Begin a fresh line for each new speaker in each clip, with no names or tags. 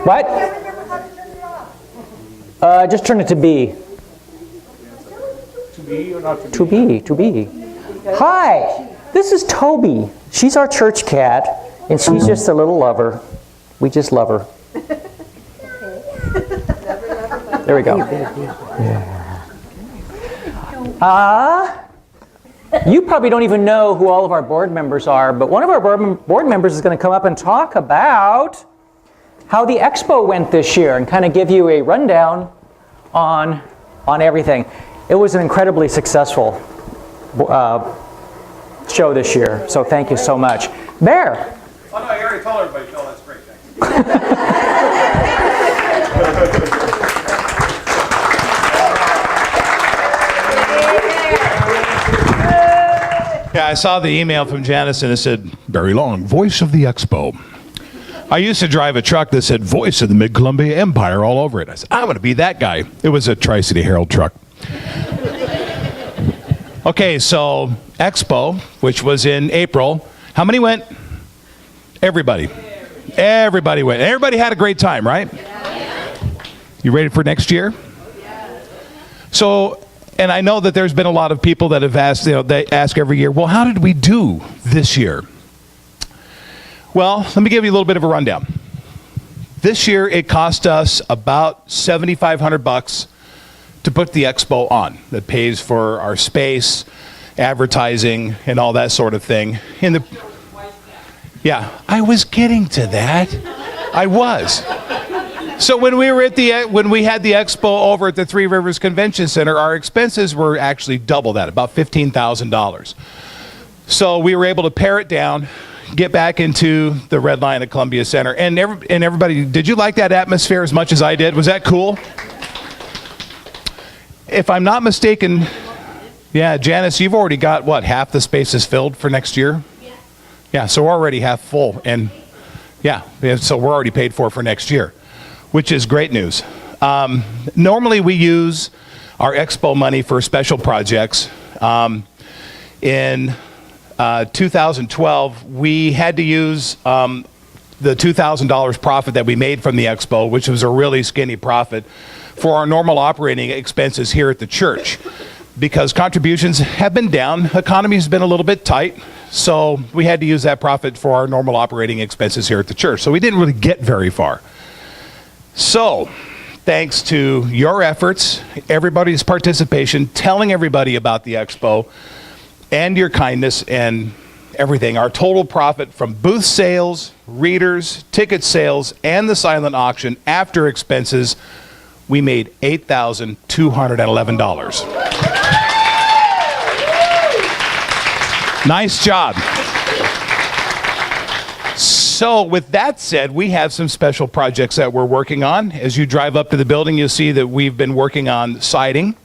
What? Just turn it to B.
To be or not to be?
To B, to B. Hi, this is Toby. She's our church cat, and she's just a little lover. We just love her. There we go. You probably don't even know who all of our board members are, but one of our board members is going to come up and talk about how the Expo went this year and kind of give you a rundown on everything. It was an incredibly successful show this year, so thank you so much. Bear.
Oh no, I already told everybody, Phil, that's great, thank you.
Yeah, I saw the email from Janice and it said, Barry Long, voice of the Expo. I used to drive a truck that said voice of the Mid-Columbia Empire all over it. I said, I want to be that guy. It was a Tri-City Herald truck. Okay, so Expo, which was in April. How many went? Everybody. Everybody went. Everybody had a great time, right? You ready for next year? So, and I know that there's been a lot of people that have asked, they ask every year, well, how did we do this year? Well, let me give you a little bit of a rundown. This year, it cost us about $7,500 to put the Expo on. That pays for our space, advertising, and all that sort of thing. Yeah, I was getting to that. I was. So when we had the Expo over at the Three Rivers Convention Center, our expenses were actually double that, about $15,000. So we were able to pare it down, get back into the Red Lion at Columbia Center, and everybody, did you like that atmosphere as much as I did? Was that cool? If I'm not mistaken, yeah, Janice, you've already got, what, half the spaces filled for next year? Yeah, so we're already half full, and yeah, so we're already paid for next year, which is great news. Normally we use our Expo money for special projects. In 2012, we had to use the $2,000 profit that we made from the Expo, which was a really skinny profit, for our normal operating expenses here at the church. Because contributions have been down, economy's been a little bit tight, so we had to use that profit for our normal operating expenses here at the church. So we didn't really get very far. So, thanks to your efforts, everybody's participation, telling everybody about the Expo, and your kindness and everything, our total profit from booth sales, readers, ticket sales, and the silent auction after expenses, we made $8,211. Nice job. So with that said, we have some special projects that we're working on. As you drive up to the building, you'll see that we've been working on siding,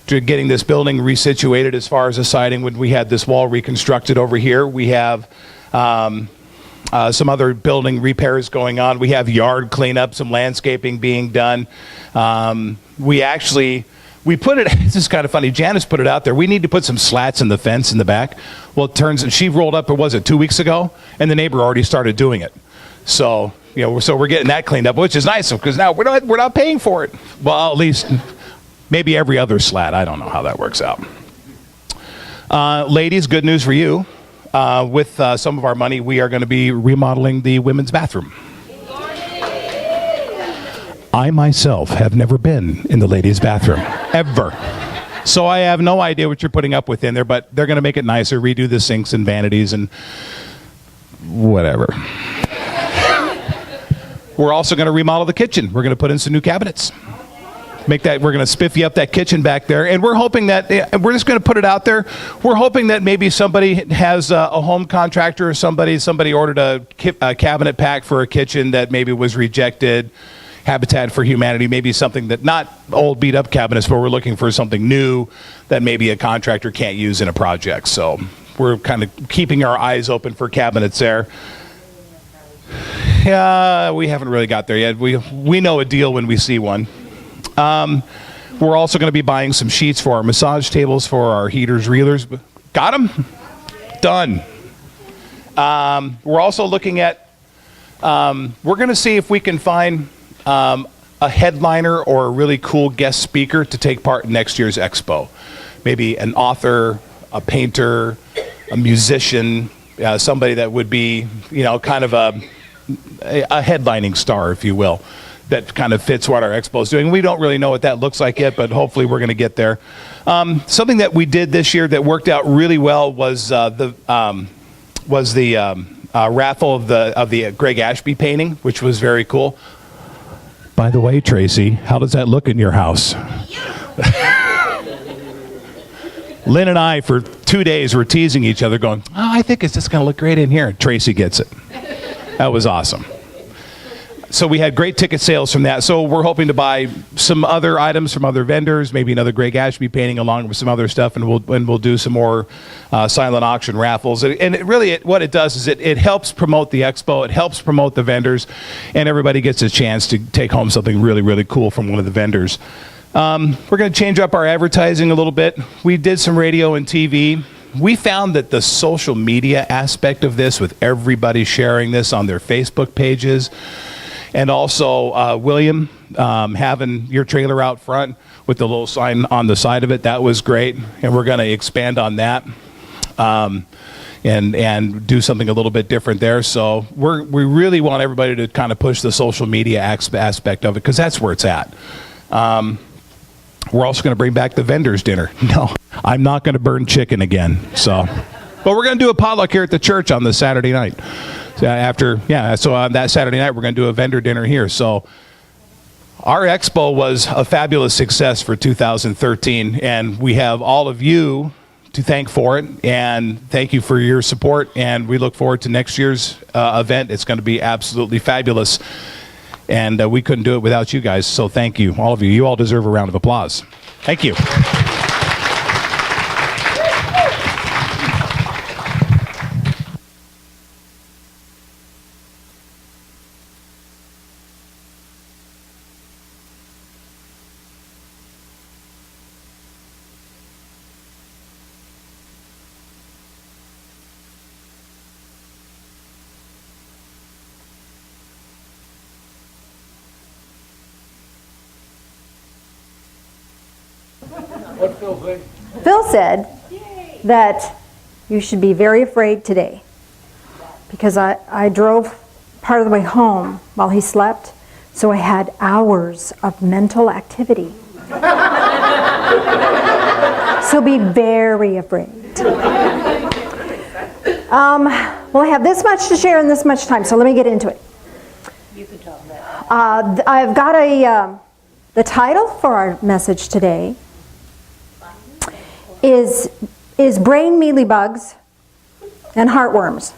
to getting this building resituated as far as the siding. When we had this wall reconstructed over here, we have some other building repairs going on. We have yard cleanup, some landscaping being done. We put it, this is kind of funny, Janice put it out there, we need to put some slats in the fence in the back. Well, it turns, she rolled up, or was it 2 weeks ago? And the neighbor already started doing it. So, so we're getting that cleaned up, which is nice, because now we're not paying for it. Well, at least maybe every other slat. I don't know how that works out. Ladies, good news for you. With some of our money, we are going to be remodeling the women's bathroom. I myself have never been in the ladies' bathroom, ever. So I have no idea what you're putting up with in there, but they're going to make it nicer, redo the sinks and vanities and whatever. We're also going to remodel the kitchen. We're going to put in some new cabinets. We're going to spiffy up that kitchen back there, and we're hoping that, we're just going to put it out there, we're hoping that maybe somebody has a home contractor, or somebody ordered a cabinet pack for a kitchen that maybe was rejected. Habitat for Humanity, maybe something that, not old beat up cabinets, but we're looking for something new that maybe a contractor can't use in a project. So we're kind of keeping our eyes open for cabinets there. Yeah, we haven't really got there yet. We know a deal when we see one. We're also going to be buying some sheets for our massage tables, for our heaters, reelers. Got them? Done. We're also looking at, we're going to see if we can find a headliner or a really cool guest speaker to take part in next year's Expo. Maybe an author, a painter, a musician, somebody that would be, kind of a headlining star, if you will, that kind of fits what our Expo is doing. We don't really know what that looks like yet, but hopefully we're going to get there. Something that we did this year that worked out really well was the raffle of the Greg Ashby painting, which was very cool. By the way, Tracy, how does that look in your house? Lynn and I, for 2 days, were teasing each other, going, "Oh, I think it's just going to look great in here." Tracy gets it. That was awesome. So we had great ticket sales from that. So we're hoping to buy some other items from other vendors, maybe another Greg Ashby painting along with some other stuff, and we'll do some more silent auction raffles. And what it does is it helps promote the Expo, it helps promote the vendors, and everybody gets a chance to take home something really, really cool from one of the vendors. We're going to change up our advertising a little bit. We did some radio and TV. We found that the social media aspect of this, with everybody sharing this on their Facebook pages, and also William having your trailer out front with the little sign on the side of it, that was great. And we're going to expand on that and do something a little bit different there. So we really want everybody to kind of push the social media aspect of it, because that's where it's at. We're also going to bring back the vendors dinner. No, I'm not going to burn chicken again. So, but we're going to do a potluck here at the church on this Saturday night. So on that Saturday night, we're going to do a vendor dinner here. So our Expo was a fabulous success for 2013, and we have all of you to thank for it, and thank you for your support, and we look forward to next year's event. It's going to be absolutely fabulous. And we couldn't do it without you guys, so thank you, all of you. You all deserve a round of applause. Thank you.
Phil said that you should be very afraid today, because I drove part of the way home while he slept, so I had hours of mental activity. So be very afraid. Well, I have this much to share in this much time, so let me get into it. You can talk about it. I've got the title for our message today is brain mealybugs and heartworms.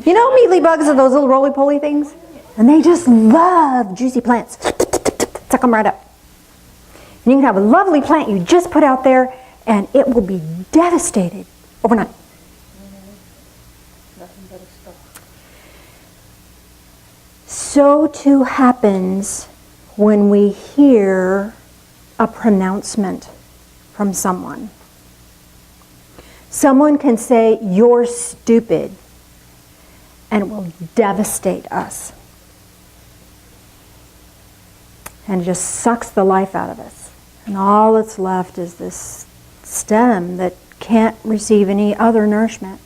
You know, mealybugs are those little roly-poly things? And they just love juicy plants. Suck them right up. And you can have a lovely plant you just put out there, and it will be devastated overnight. So too happens when we hear a pronouncement from someone. Someone can say, "You're stupid," and it will devastate us. And it just sucks the life out of us. And all that's left is this stem that can't receive any other nourishment.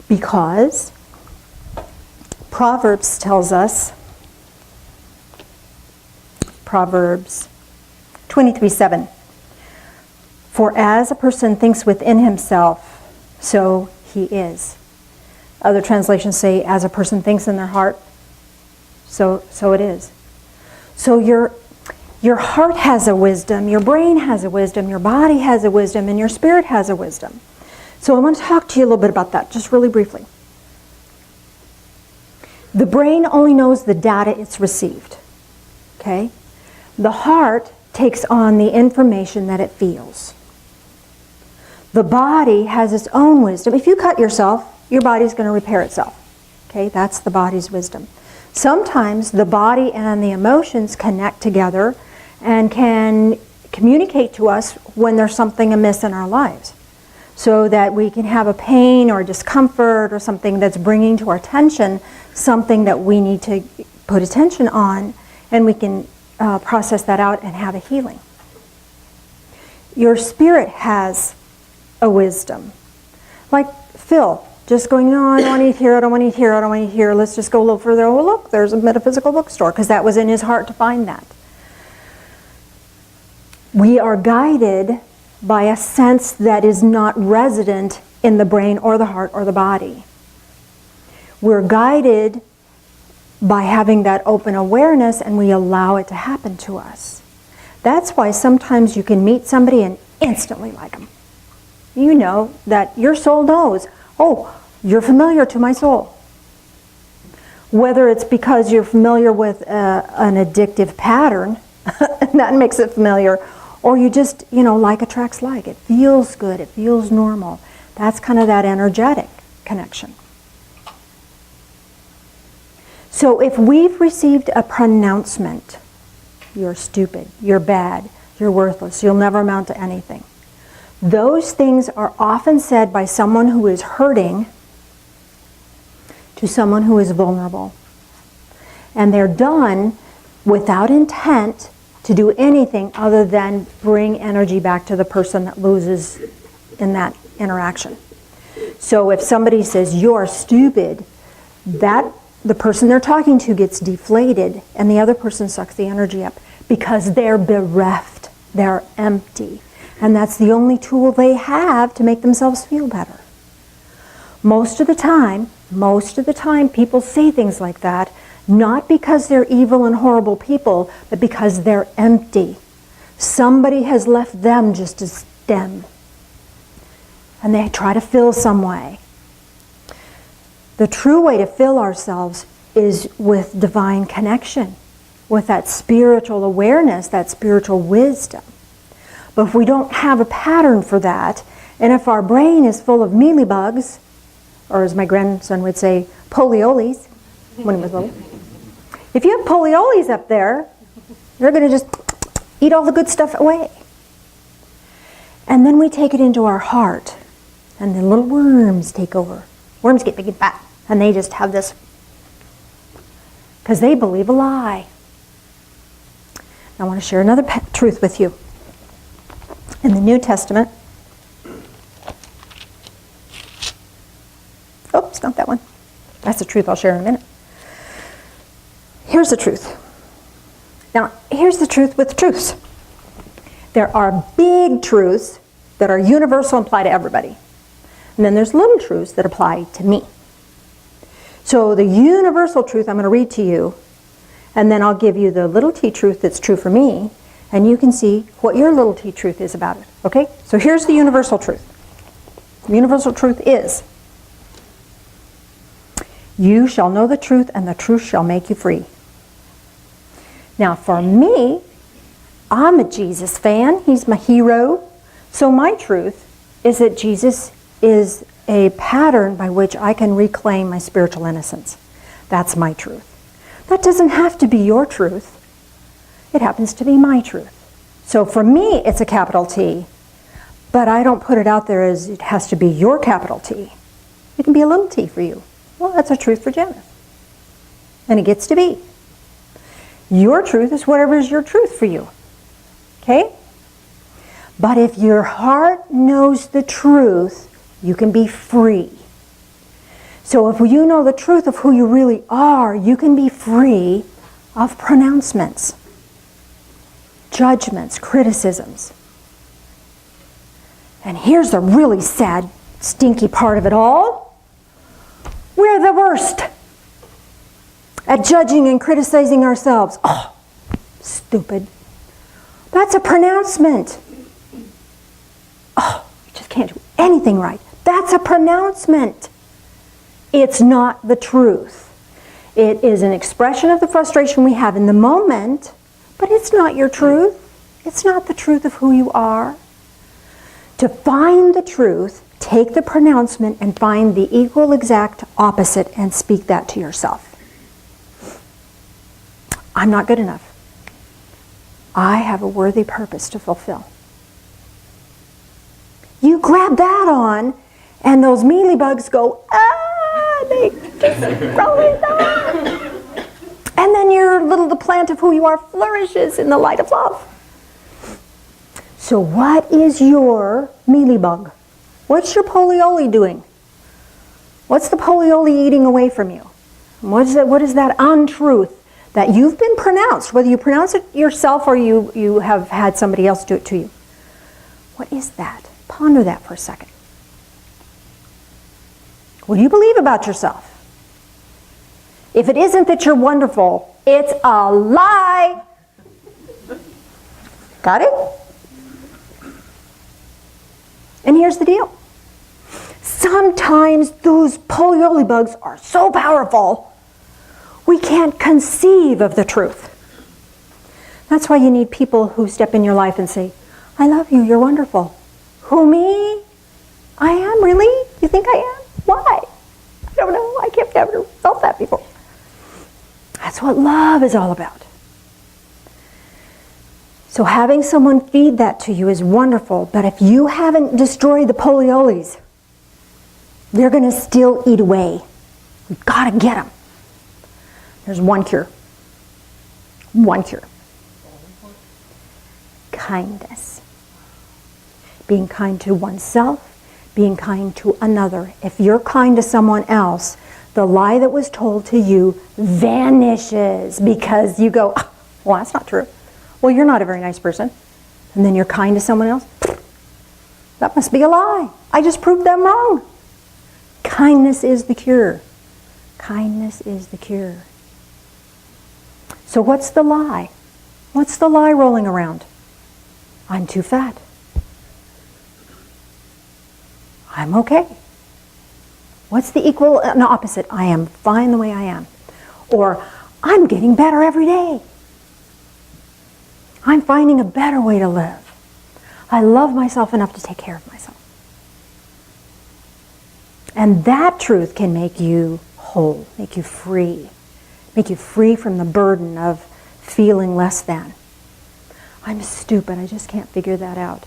Because Proverbs tells us, Proverbs 23:7, "For as a person thinks within himself, so he is." Other translations say, "As a person thinks in their heart, so it is." So your heart has a wisdom, your brain has a wisdom, your body has a wisdom, and your spirit has a wisdom. So I want to talk to you a little bit about that, just really briefly. The brain only knows the data it's received, okay? The heart takes on the information that it feels. The body has its own wisdom. If you cut yourself, your body's going to repair itself, okay? That's the body's wisdom. Sometimes the body and the emotions connect together and can communicate to us when there's something amiss in our lives. so that we can have a pain or discomfort or something that's bringing to our attention something that we need to put attention on, and we can process that out and have a healing. Your spirit has a wisdom. Like Phil, just going, no, I don't want to eat here, I don't want to eat here, I don't want to eat here, let's just go a little further. Oh, look, there's a metaphysical bookstore, because that was in his heart to find that. We are guided by a sense that is not resident in the brain or the heart or the body. We're guided by having that open awareness, and we allow it to happen to us. That's why sometimes you can meet somebody and instantly like them. You know that your soul knows, oh, you're familiar to my soul. Whether it's because you're familiar with an addictive pattern, and that makes it familiar, or you just, like attracts like. It feels good, it feels normal. That's kind of that energetic connection. So if we've received a pronouncement, you're stupid, you're bad, you're worthless, you'll never amount to anything. Those things are often said by someone who is hurting to someone who is vulnerable. And they're done without intent to do anything other than bring energy back to the person that loses in that interaction. So if somebody says, you're stupid, the person they're talking to gets deflated, and the other person sucks the energy up because they're bereft, they're empty. And that's the only tool they have to make themselves feel better. Most of the time, people say things like that, not because they're evil and horrible people, but because they're empty. Somebody has left them just as them. And they try to fill some way. The true way to fill ourselves is with divine connection, with that spiritual awareness, that spiritual wisdom. But if we don't have a pattern for that, and if our brain is full of mealybugs, or as my grandson would say, polioles, when he was little. If you have polioles up there, you're going to just eat all the good stuff away. And then we take it into our heart, and the little worms take over. Worms get big and fat, and they just have this, because they believe a lie. I want to share another truth with you. In the New Testament, oops, not that one. That's the truth I'll share in a minute. Here's the truth. Now, here's the truth with truths. There are big truths that are universal and apply to everybody. And then there's little truths that apply to me. So the universal truth I'm going to read to you, and then I'll give you the little t truth that's true for me, and you can see what your little t truth is about it. Okay? So here's the universal truth. The universal truth is, you shall know the truth, and the truth shall make you free. Now for me, I'm a Jesus fan. He's my hero. So my truth is that Jesus is a pattern by which I can reclaim my spiritual innocence. That's my truth. That doesn't have to be your truth. It happens to be my truth. So for me, it's a capital T, but I don't put it out there as it has to be your capital T. It can be a little t for you. Well, that's a truth for Janice. And it gets to be. Your truth is whatever is your truth for you. Okay? But if your heart knows the truth, you can be free. So if you know the truth of who you really are, you can be free of pronouncements, judgments, criticisms. And here's the really sad, stinky part of it all. We're the worst at judging and criticizing ourselves. Oh, stupid. That's a pronouncement. Oh, you just can't do anything right. That's a pronouncement. It's not the truth. It is an expression of the frustration we have in the moment, but it's not your truth. It's not the truth of who you are. To find the truth, take the pronouncement and find the equal exact opposite and speak that to yourself. I'm not good enough. I have a worthy purpose to fulfill. You grab that on, and those mealybugs go, ah, they just rise up. And then the plant of who you are flourishes in the light of love. So what is your mealybug? What's your polioli doing? What's the polioli eating away from you? What is that untruth that you've been pronounced, whether you pronounce it yourself or you have had somebody else do it to you? What is that? Ponder that for a second. What do you believe about yourself? If it isn't that you're wonderful, it's a lie. Got it? And here's the deal. Sometimes those polioli bugs are so powerful, we can't conceive of the truth. That's why you need people who step in your life and say, I love you, you're wonderful. Who, me? I am, really? You think I am? Why? I don't know. I can't never felt that before. That's what love is all about. So having someone feed that to you is wonderful, but if you haven't destroyed the polioles, they're going to still eat away. We've got to get them. There's one cure. One cure. Kindness. Being kind to oneself, being kind to another. If you're kind to someone else, the lie that was told to you vanishes because you go, oh, well, that's not true. Well, you're not a very nice person. And then you're kind to someone else. That must be a lie. I just proved them wrong. Kindness is the cure. Kindness is the cure. So what's the lie? What's the lie rolling around? I'm too fat. I'm okay. What's the equal and opposite? I am fine the way I am. Or I'm getting better every day. I'm finding a better way to live. I love myself enough to take care of myself. And that truth can make you whole, make you free from the burden of feeling less than. I'm stupid, I just can't figure that out.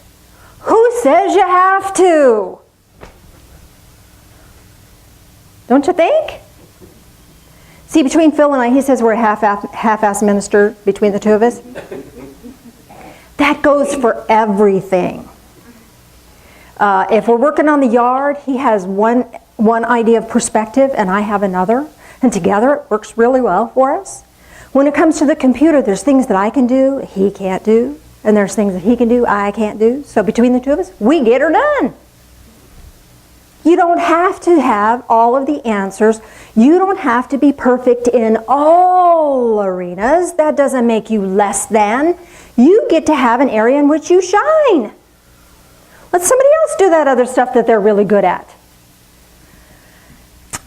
Who says you have to? Don't you think? See, between Phil and I, he says we're a half-ass minister between the two of us. That goes for everything. If we're working on the yard, he has one idea of perspective and I have another. And together it works really well for us. When it comes to the computer, there's things that I can do, he can't do. And there's things that he can do, I can't do. So between the two of us, we get her done. You don't have to have all of the answers. You don't have to be perfect in all arenas. That doesn't make you less than. You get to have an area in which you shine. Let somebody else do that other stuff that they're really good at.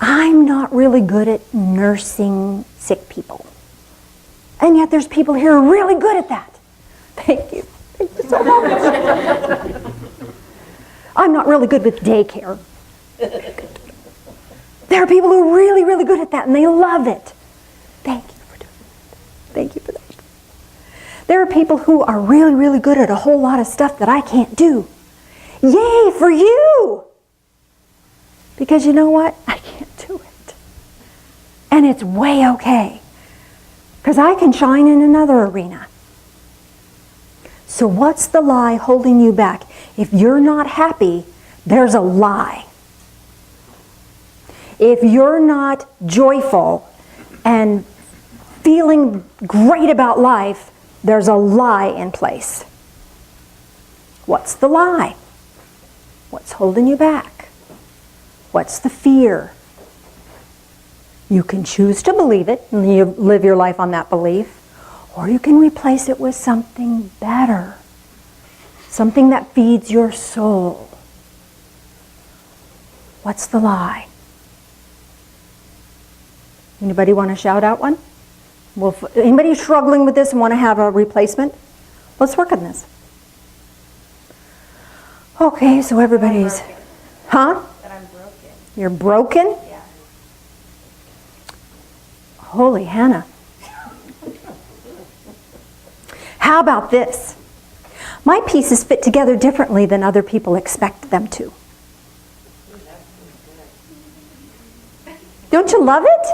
I'm not really good at nursing sick people. And yet there's people here who are really good at that. Thank you. Thank you so much. I'm not really good with daycare. There are people who are really, really good at that and they love it. Thank you for doing that. Thank you for that. There are people who are really, really good at a whole lot of stuff that I can't do. Yay for you! Because you know what? I can't do it. And it's way okay. Because I can shine in another arena. So what's the lie holding you back? If you're not happy, there's a lie. If you're not joyful and feeling great about life, there's a lie in place. What's the lie? What's holding you back? What's the fear? You can choose to believe it and you live your life on that belief, or you can replace it with something better, something that feeds your soul. What's the lie? Anybody want to shout out one? Well, anybody struggling with this and want to have a replacement? Let's work on this. Okay, so everybody's... Huh?
That I'm broken.
You're broken?
Yeah.
Holy Hannah. How about this? My pieces fit together differently than other people expect them to. Don't you love it?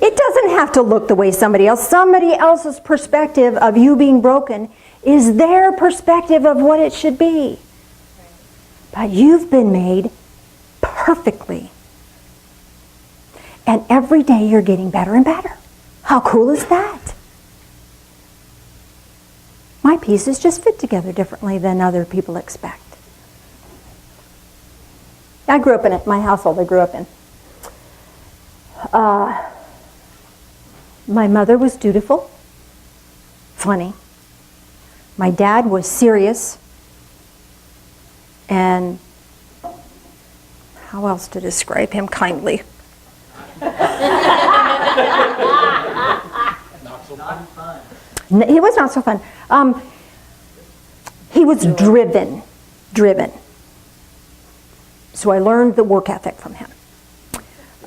It doesn't have to look the way somebody else's perspective of you being broken is their perspective of what it should be. But you've been made perfectly. And every day you're getting better and better. How cool is that? My pieces just fit together differently than other people expect. I grew up in it, my household I grew up in. My mother was dutiful, funny. My dad was serious, and how else to describe him kindly? He was not so fun. He was driven. So I learned the work ethic from him.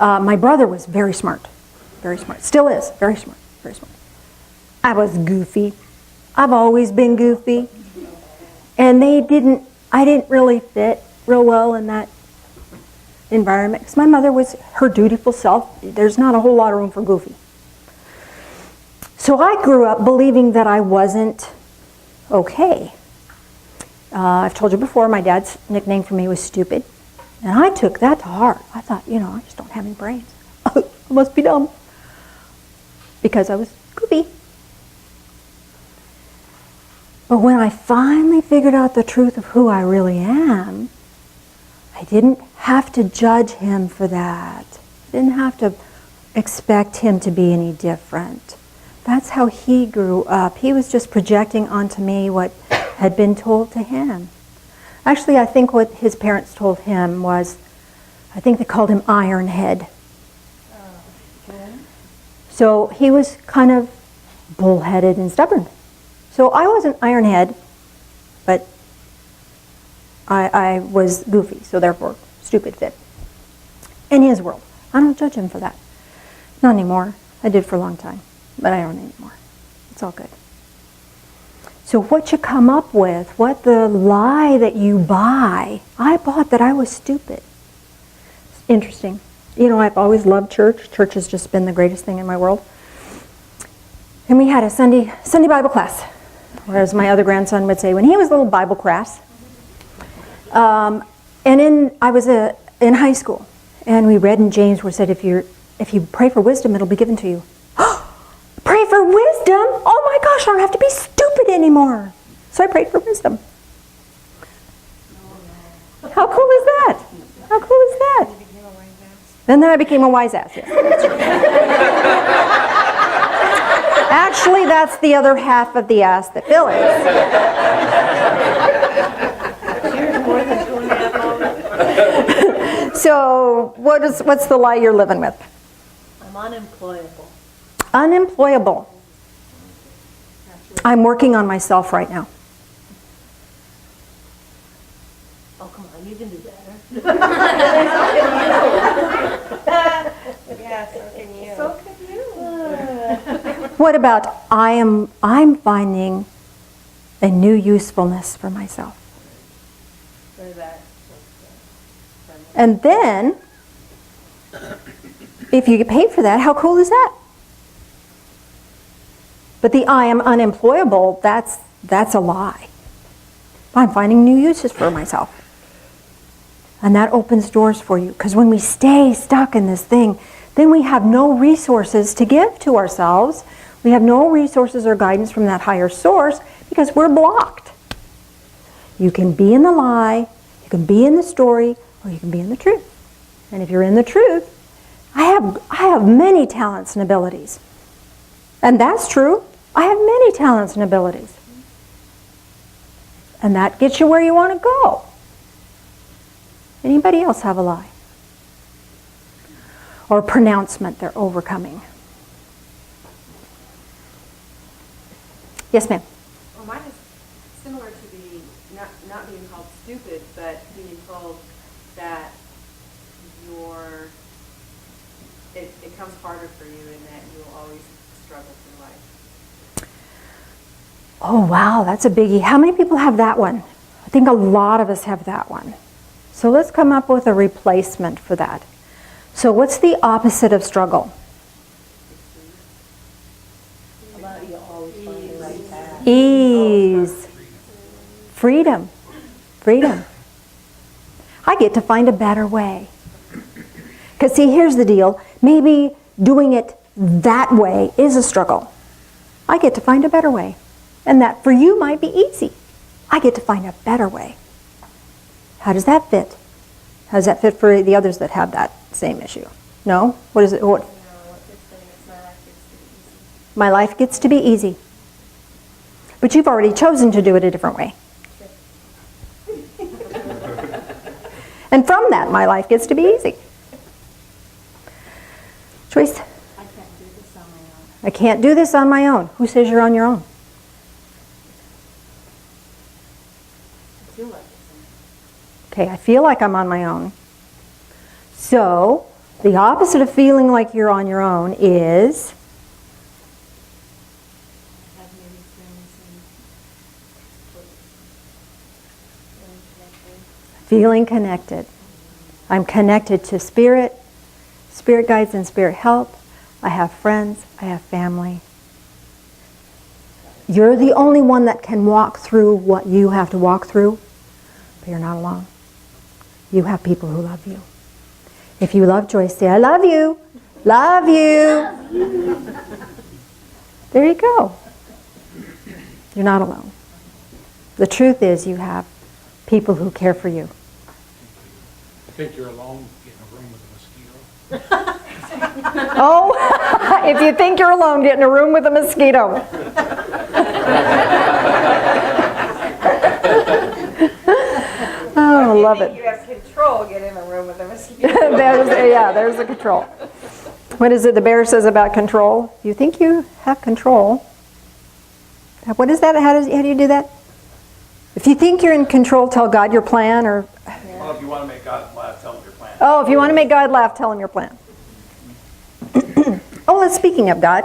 My brother was very smart, still is, very smart. I was goofy. I've always been goofy. And I didn't really fit real well in that environment because my mother was her dutiful self. There's not a whole lot of room for goofy. So I grew up believing that I wasn't okay. I've told you before, my dad's nickname for me was stupid. And I took that to heart. I thought, I just don't have any brains. I must be dumb. Because I was goofy. But when I finally figured out the truth of who I really am, I didn't have to judge him for that. I didn't have to expect him to be any different. That's how he grew up. He was just projecting onto me what had been told to him. Actually, I think what his parents told him was, I think they called him Ironhead. So he was kind of bullheaded and stubborn. So I wasn't Ironhead, but I was goofy, so therefore stupid fit. In his world. I don't judge him for that. Not anymore. I did for a long time, but I don't anymore. It's all good. So what you come up with, what the lie that you buy, I bought that I was stupid. It's interesting. I've always loved church. Church has just been the greatest thing in my world. And we had a Sunday Bible class, or as my other grandson would say, when he was a little Bible crass. I was in high school, and we read in James where it said, if you pray for wisdom, it'll be given to you. Pray for wisdom? Oh my gosh, I don't have to be stupid anymore. So I prayed for wisdom. How cool is that? How cool is that? And then I became a wise ass. Yes. Actually, that's the other half of the ass that Bill is. So, what's the lie you're living with?
I'm unemployable.
Unemployable. I'm working on myself right now.
Oh, come on, you can do better. Yeah, so can you. So can you.
What about I'm finding a new usefulness for myself.
For that.
And then, if you get paid for that, how cool is that? But the I am unemployable, that's a lie. I'm finding new uses for myself. And that opens doors for you. Because when we stay stuck in this thing, then we have no resources to give to ourselves. We have no resources or guidance from that higher source because we're blocked. You can be in the lie, you can be in the story, or you can be in the truth. And if you're in the truth, I have many talents and abilities. And that's true. I have many talents and abilities. And that gets you where you want to go. Anybody else have a lie? Or a pronouncement they're overcoming? Yes, ma'am.
Well, mine is similar to the not being called stupid, but being told that it comes harder for you and that you will always struggle through life.
Oh, wow, that's a biggie. How many people have that one? I think a lot of us have that one. So let's come up with a replacement for that. So what's the opposite of struggle? Ease. Freedom. Freedom. I get to find a better way. Because see, here's the deal. Maybe doing it that way is a struggle. I get to find a better way. And that for you might be easy. I get to find a better way. How does that fit? How does that fit for the others that have that same issue? No? What is it? What? My life gets to be easy. But you've already chosen to do it a different way. And from that, my life gets to be easy. Joyce?
I can't do this on my own.
I can't do this on my own. Who says you're on your own?
I feel like it's
Okay, I feel like I'm on my own. So, the opposite of feeling like you're on your own is
I have many friends and
feeling connected. I'm connected to spirit, spirit guides and spirit help. I have friends, I have family. You're the only one that can walk through what you have to walk through, but you're not alone. You have people who love you. If you love Joyce, say, I love you. Love you. There you go. You're not alone. The truth is you have people who care for you.
I think you're alone in a room with a mosquito.
Oh, if you think you're alone, get in a room with a mosquito. Oh, I love it.
You have control, get in a room with a mosquito.
There's the control. What is it the bear says about control? You think you have control. What is that? How do you do that? If you think you're in control, tell God your plan, or...
Well, if you want to make God laugh, tell him your plan.
Oh, if you want to make God laugh, tell him your plan. Oh, and speaking of God.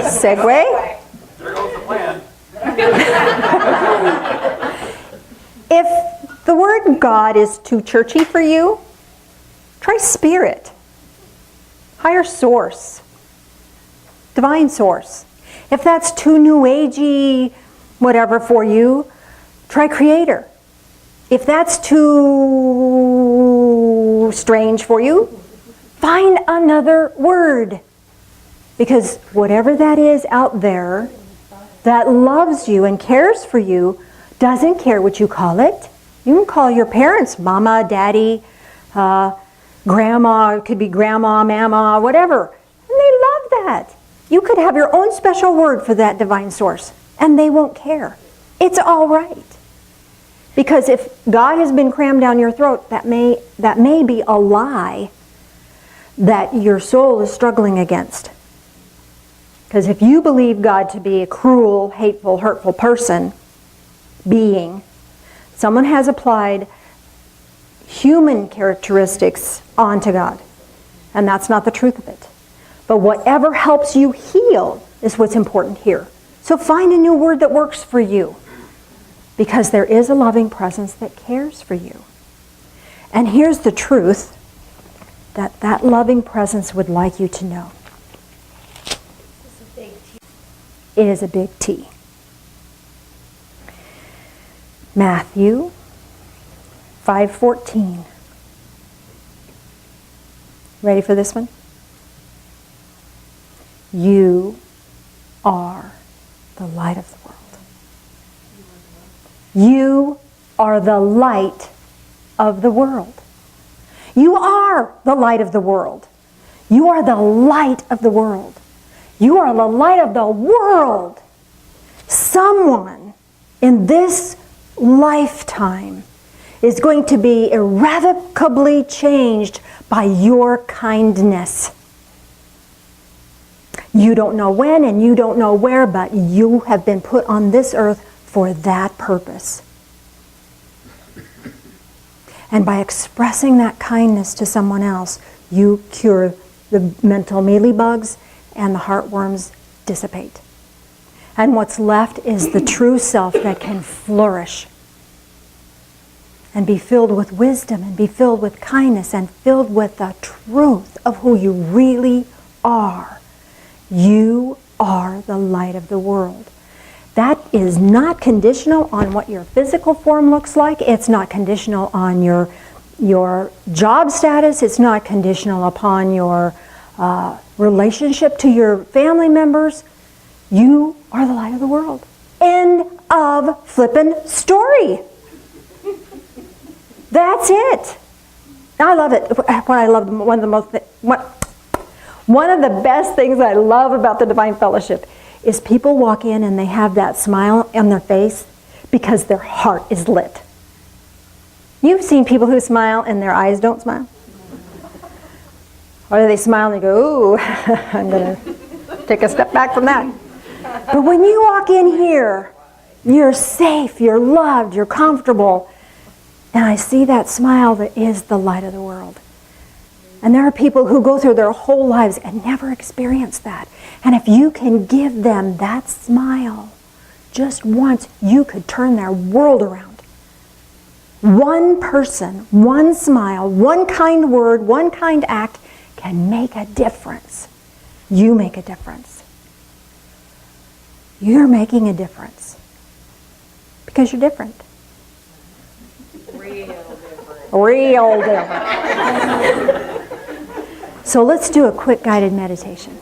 Segue.
There goes the plan.
If the word God is too churchy for you, try spirit. Higher source. Divine source. If that's too new agey, whatever for you, try creator. If that's too strange for you, find another word. Because whatever that is out there that loves you and cares for you doesn't care what you call it. You can call your parents mama, daddy, grandma, it could be grandma, mama, whatever. And they love that. You could have your own special word for that divine source, and they won't care. It's all right. Because if God has been crammed down your throat, that may be a lie that your soul is struggling against. Because if you believe God to be a cruel, hateful, hurtful person, being, someone has applied human characteristics onto God. And that's not the truth of it. But whatever helps you heal is what's important here. So find a new word that works for you. Because there is a loving presence that cares for you. And here's the truth that that loving presence would like you to know. It is a big T. Matthew 5:14. Ready for this one? You are the light of the world. You are the light of the world. You are the light of the world. You are the light of the world. You are the light of the world. Someone in this lifetime is going to be irrevocably changed by your kindness. You don't know when and you don't know where, but you have been put on this earth for that purpose. And by expressing that kindness to someone else, you cure the mental mealybugs and the heartworms dissipate. And what's left is the true self that can flourish and be filled with wisdom and be filled with kindness and filled with the truth of who you really are. You are the light of the world. That is not conditional on what your physical form looks like. It's not conditional on your job status. It's not conditional upon your relationship to your family members. You are the light of the world. End of flippin' story. That's it. I love it. What I love, one of the best things I love about the Divine Fellowship is people walk in and they have that smile on their face because their heart is lit. You've seen people who smile and their eyes don't smile? Or they smile and they go, ooh, I'm going to take a step back from that. But when you walk in here, you're safe, you're loved, you're comfortable. And I see that smile that is the light of the world. And there are people who go through their whole lives and never experience that. And if you can give them that smile just once, you could turn their world around. One person, one smile, one kind word, one kind act can make a difference. You make a difference. You're making a difference. Because you're different. Real different. So let's do a quick guided meditation.